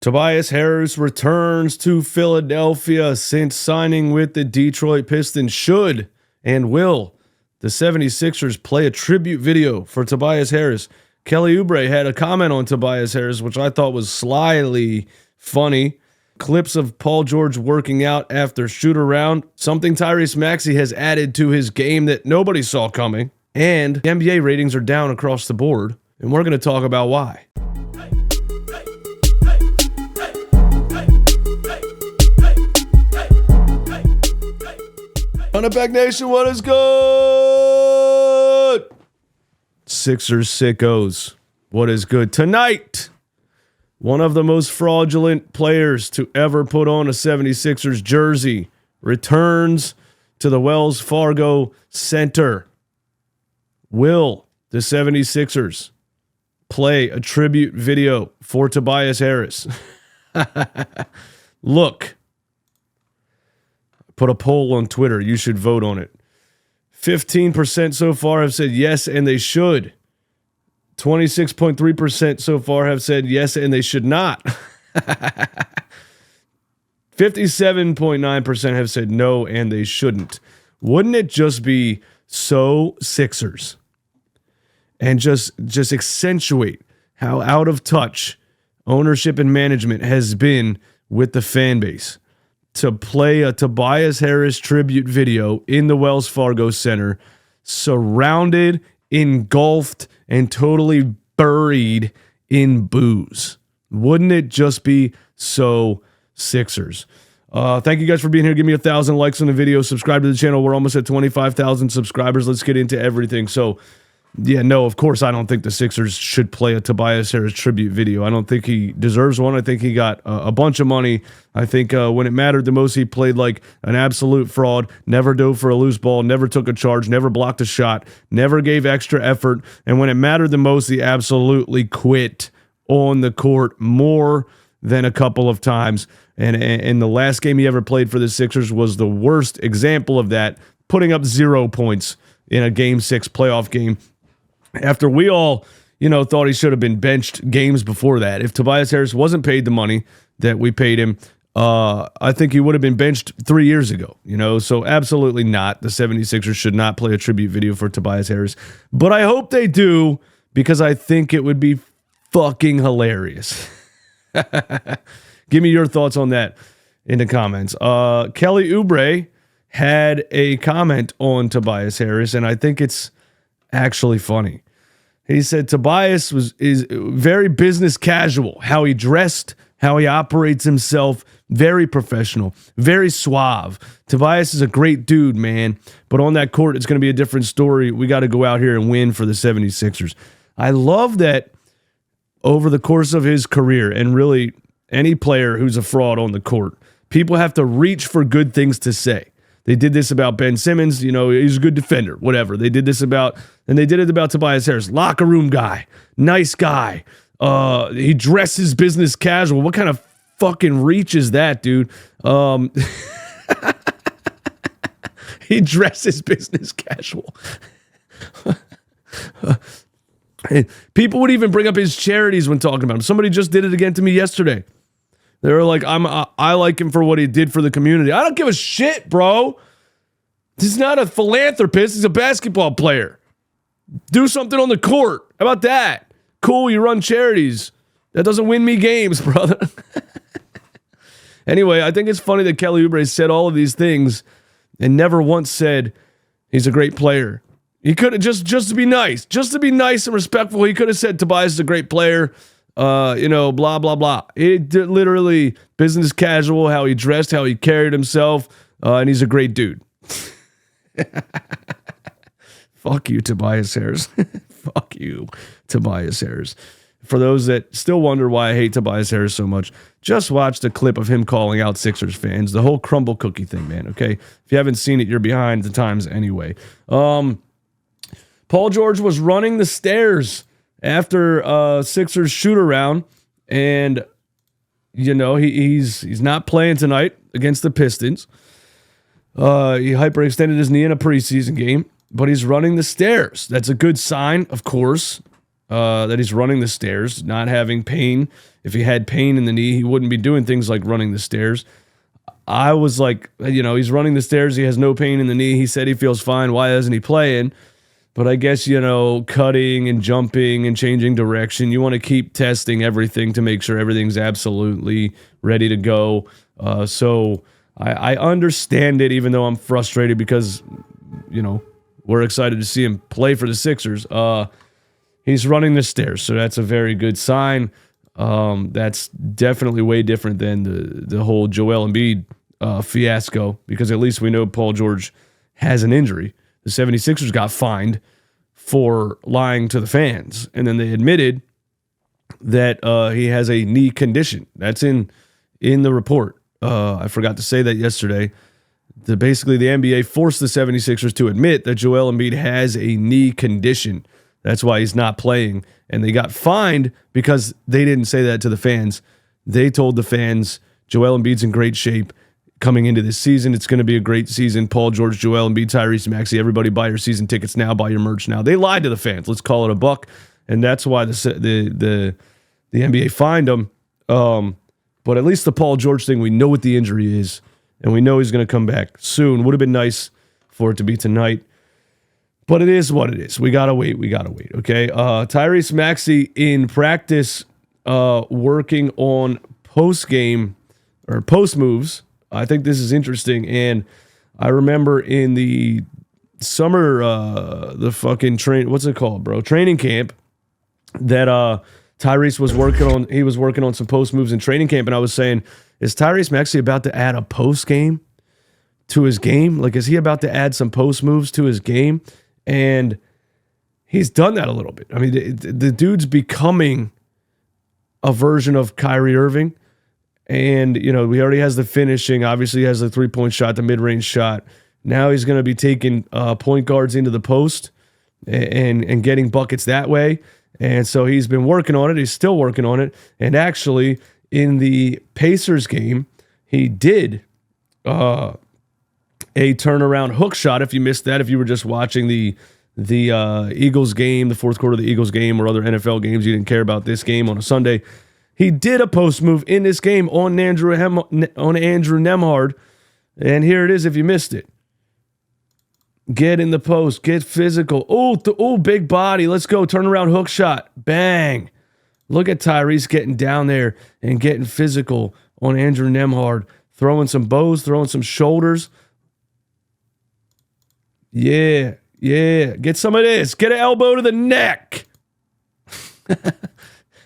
Tobias Harris returns to Philadelphia since signing with the Detroit Pistons. Should and will the 76ers play a tribute video for Tobias Harris? Kelly Oubre had a comment on Tobias Harris, which I thought was slyly funny. Clips of Paul George working out after shoot-around, something Tyrese Maxey has added to his game that nobody saw coming. And NBA ratings are down across the board, and we're going to talk about why. Running Nation, what is good? Sixers sickos, what is good? Tonight, one of the most fraudulent players to ever put on a 76ers jersey returns to the Wells Fargo Center. Will the 76ers play a tribute video for Tobias Harris? Look. Put a poll on Twitter. You should vote on it. 15% so far have said yes, and they should. 26.3% so far have said yes, and they should not. 57.9% have said no, and they shouldn't. Wouldn't it just be so Sixers? And just accentuate how out of touch ownership and management has been with the fan base to play a Tobias Harris tribute video in the Wells Fargo Center, surrounded, engulfed, and totally buried in booze. Wouldn't it just be so Sixers? Thank you guys for being here. Give me 1,000 likes on the video. Subscribe to the channel. We're almost at 25,000 subscribers. Let's get into everything. So, yeah, no, of course, I don't think the Sixers should play a Tobias Harris tribute video. I don't think he deserves one. I think he got a bunch of money. I think when it mattered the most, he played like an absolute fraud, never dove for a loose ball, never took a charge, never blocked a shot, never gave extra effort. And when it mattered the most, he absolutely quit on the court more than a couple of times. And the last game he ever played for the Sixers was the worst example of that, putting up 0 points in a Game 6 playoff game. After we all, thought he should have been benched games before that. If Tobias Harris wasn't paid the money that we paid him, I think he would have been benched 3 years ago, So absolutely not. The 76ers should not play a tribute video for Tobias Harris. But I hope they do, because I think it would be fucking hilarious. Give me your thoughts on that in the comments. Kelly Oubre had a comment on Tobias Harris, and I think it's actually funny. He said Tobias is very business casual, how he dressed, how he operates himself, very professional, very suave. Tobias is a great dude, man, but on that court, it's going to be a different story. We got to go out here and win for the 76ers. I love that over the course of his career, and really any player who's a fraud on the court, people have to reach for good things to say. They did this about Ben Simmons, he's a good defender, whatever. They did it about Tobias Harris, locker room guy, nice guy. He dresses business casual. What kind of fucking reach is that, dude? He dresses business casual. People would even bring up his charities when talking about him. Somebody just did it again to me yesterday. They were like, I like him for what he did for the community. I don't give a shit, bro. He's not a philanthropist. He's a basketball player. Do something on the court. How about that? Cool, you run charities. That doesn't win me games, brother. Anyway, I think it's funny that Kelly Oubre said all of these things and never once said he's a great player. He could have just to be nice and respectful. He could have said Tobias is a great player. Blah, blah, blah. It literally business casual, how he dressed, how he carried himself, and he's a great dude. Fuck you, Tobias Harris. Fuck you, Tobias Harris. For those that still wonder why I hate Tobias Harris so much, just watch the clip of him calling out Sixers fans. The whole crumble cookie thing, man, okay? If you haven't seen it, you're behind the times anyway. Paul George was running the stairs after Sixers shoot around, and he's not playing tonight against the Pistons. He hyperextended his knee in a preseason game, but he's running the stairs. That's a good sign, of course. that he's running the stairs, not having pain. If he had pain in the knee, he wouldn't be doing things like running the stairs. I was like, he's running the stairs. He has no pain in the knee. He said he feels fine. Why isn't he playing? But I guess, cutting and jumping and changing direction, you want to keep testing everything to make sure everything's absolutely ready to go. So I understand it, even though I'm frustrated because, we're excited to see him play for the Sixers. He's running the stairs, so that's a very good sign. That's definitely way different than the whole Joel Embiid fiasco, because at least we know Paul George has an injury. The 76ers got fined for lying to the fans, and then they admitted that he has a knee condition. That's in the report. I forgot to say that yesterday. Basically, the NBA forced the 76ers to admit that Joel Embiid has a knee condition. That's why he's not playing. And they got fined because they didn't say that to the fans. They told the fans, Joel Embiid's in great shape coming into this season. It's going to be a great season. Paul George, Joel Embiid, Tyrese Maxey, everybody buy your season tickets now, buy your merch now. They lied to the fans. Let's call it a buck. And that's why the NBA fined them. But at least the Paul George thing, we know what the injury is, and we know he's going to come back soon. Would have been nice for it to be tonight. But it is what it is. We got to wait. Okay. Tyrese Maxey in practice working on post moves. I think this is interesting. And I remember in the summer, the fucking what's it called, bro? Training camp that Tyrese was working on some post moves in training camp. And I was saying, is Tyrese Maxey about to add a post game to his game? Like, is he about to add some post moves to his game? And he's done that a little bit. I mean, the dude's becoming a version of Kyrie Irving. And, he already has the finishing. Obviously, he has the three-point shot, the mid-range shot. Now he's going to be taking point guards into the post and getting buckets that way. And so he's been working on it. He's still working on it. And actually, in the Pacers game, he did a turnaround hook shot. If you missed that, if you were just watching the Eagles game, the fourth quarter of the Eagles game, or other NFL games, you didn't care about this game on a Sunday. He did a post move in this game on Andrew Nembhard, and here it is. If you missed it, get in the post, get physical. Oh, big body. Let's go. Turnaround hook shot. Bang. Look at Tyrese getting down there and getting physical on Andrew Nembhard, throwing some bows, throwing some shoulders. Yeah. Get some of this. Get an elbow to the neck.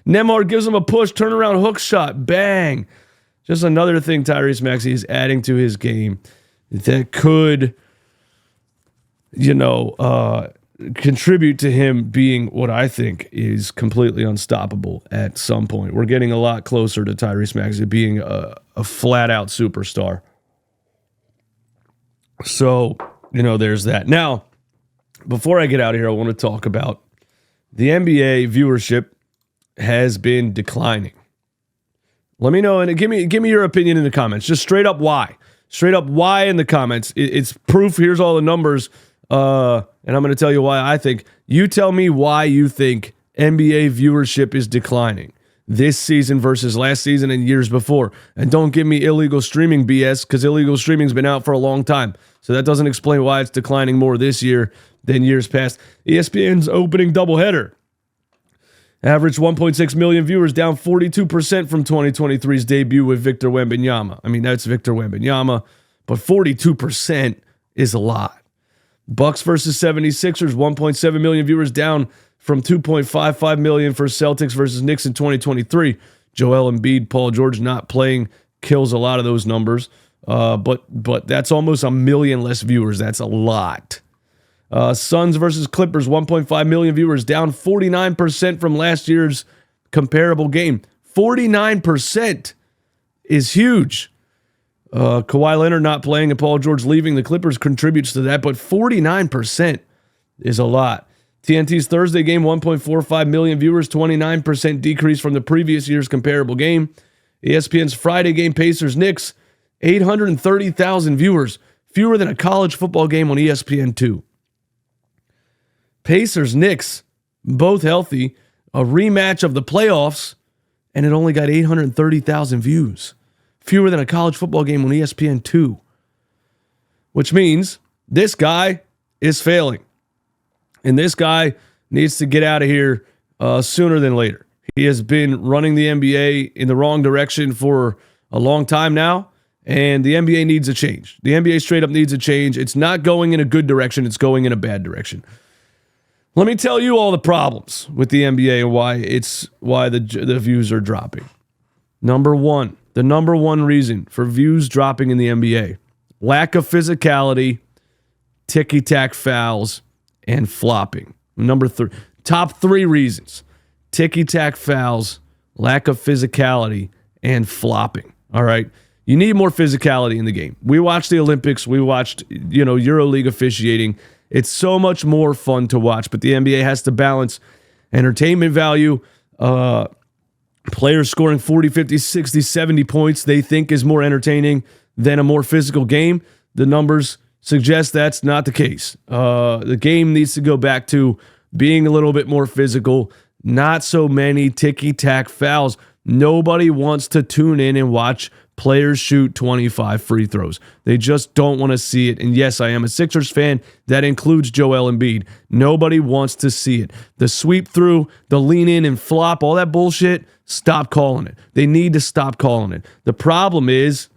Nembhard gives him a push, turnaround hook shot. Bang. Just another thing Tyrese Maxey is adding to his game that could, contribute to him being what I think is completely unstoppable at some point. We're getting a lot closer to Tyrese Maxey being a flat-out superstar. So, there's that. Now, before I get out of here, I want to talk about the NBA viewership has been declining. Let me know and give me your opinion in the comments. Just straight up why in the comments. It's proof. Here's all the numbers, and I'm going to tell you why I think. You tell me why you think NBA viewership is declining this season versus last season and years before. And don't give me illegal streaming BS, because illegal streaming's been out for a long time. So that doesn't explain why it's declining more this year than years past. ESPN's opening doubleheader averaged 1.6 million viewers, down 42% from 2023's debut with Victor Wembanyama. I mean, that's Victor Wembanyama, but 42% is a lot. Bucks versus 76ers, 1.7 million viewers, down from 2.55 million for Celtics versus Knicks in 2023. Joel Embiid, Paul George not playing kills a lot of those numbers, but that's almost a million less viewers. That's a lot. Suns versus Clippers, 1.5 million viewers, down 49% from last year's comparable game. 49% is huge. Kawhi Leonard not playing and Paul George leaving the Clippers contributes to that, but 49% is a lot. TNT's Thursday game, 1.45 million viewers, 29% decrease from the previous year's comparable game. ESPN's Friday game, Pacers-Knicks, 830,000 viewers, fewer than a college football game on ESPN2. Pacers-Knicks, both healthy. a rematch of the playoffs, and it only got 830,000 views. Fewer than a college football game on ESPN2. Which means this guy is failing. And this guy needs to get out of here sooner than later. He has been running the NBA in the wrong direction for a long time now, and the NBA needs a change. The NBA straight up needs a change. It's not going in a good direction. It's going in a bad direction. Let me tell you all the problems with the NBA and why the views are dropping. The number one reason for views dropping in the NBA, lack of physicality, ticky-tack fouls, and flopping. Number 3, top 3 reasons: ticky-tack fouls, lack of physicality, and flopping. All right? You need more physicality in the game. We watched the Olympics. We watched, EuroLeague officiating. It's so much more fun to watch, but the NBA has to balance entertainment value, players scoring 40, 50, 60, 70 points they think is more entertaining than a more physical game. The numbers suggest that's not the case. The game needs to go back to being a little bit more physical, not so many ticky-tack fouls. Nobody wants to tune in and watch players shoot 25 free throws. They just don't want to see it. And yes, I am a Sixers fan. That includes Joel Embiid. Nobody wants to see it. The sweep through, the lean in and flop, all that bullshit, stop calling it. They need to stop calling it. The problem is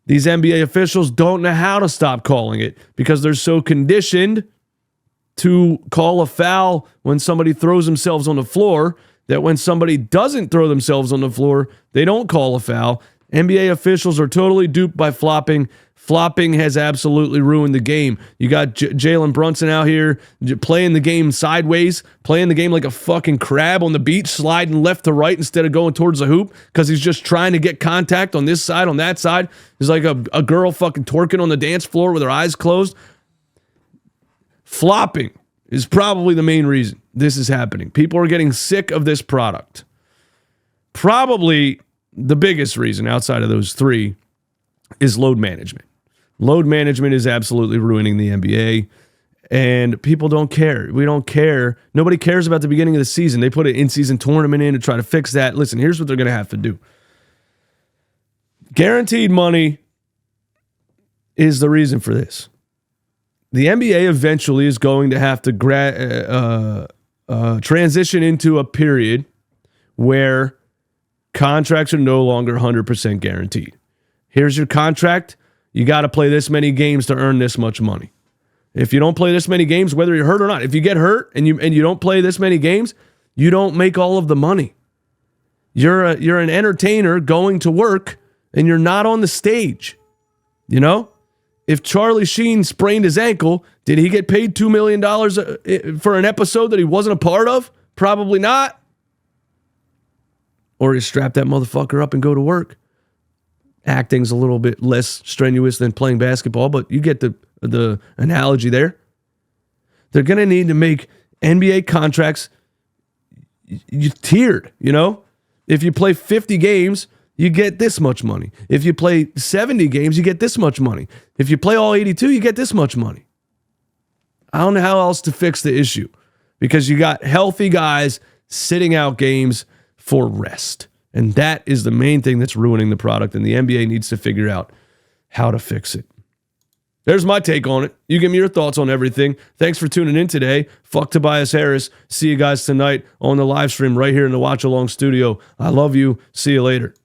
these NBA officials don't know how to stop calling it because they're so conditioned to call a foul when somebody throws themselves on the floor that when somebody doesn't throw themselves on the floor, they don't call a foul. NBA officials are totally duped by flopping. Flopping has absolutely ruined the game. You got Jalen Brunson out here playing the game sideways, playing the game like a fucking crab on the beach, sliding left to right instead of going towards the hoop because he's just trying to get contact on this side, on that side. He's like a girl fucking twerking on the dance floor with her eyes closed. Flopping is probably the main reason this is happening. People are getting sick of this product. Probably the biggest reason outside of those 3 is load management. Load management is absolutely ruining the NBA, and people don't care. We don't care. Nobody cares about the beginning of the season. They put an in-season tournament in to try to fix that. Listen, here's what they're going to have to do. Guaranteed money is the reason for this. The NBA eventually is going to have to transition into a period where contracts are no longer 100% guaranteed. Here's your contract. You got to play this many games to earn this much money. If you don't play this many games, whether you're hurt or not, if you get hurt and you don't play this many games, you don't make all of the money. You're an entertainer going to work and you're not on the stage. If Charlie Sheen sprained his ankle, did he get paid $2 million for an episode that he wasn't a part of? Probably not. Or you strap that motherfucker up and go to work. Acting's a little bit less strenuous than playing basketball, but you get the analogy there. They're going to need to make NBA contracts tiered, If you play 50 games, you get this much money. If you play 70 games, you get this much money. If you play all 82, you get this much money. I don't know how else to fix the issue because you got healthy guys sitting out games for rest. And that is the main thing that's ruining the product, and the NBA needs to figure out how to fix it. There's my take on it. You give me your thoughts on everything. Thanks for tuning in today. Fuck Tobias Harris. See you guys tonight on the live stream right here in the Watch Along studio. I love you. See you later.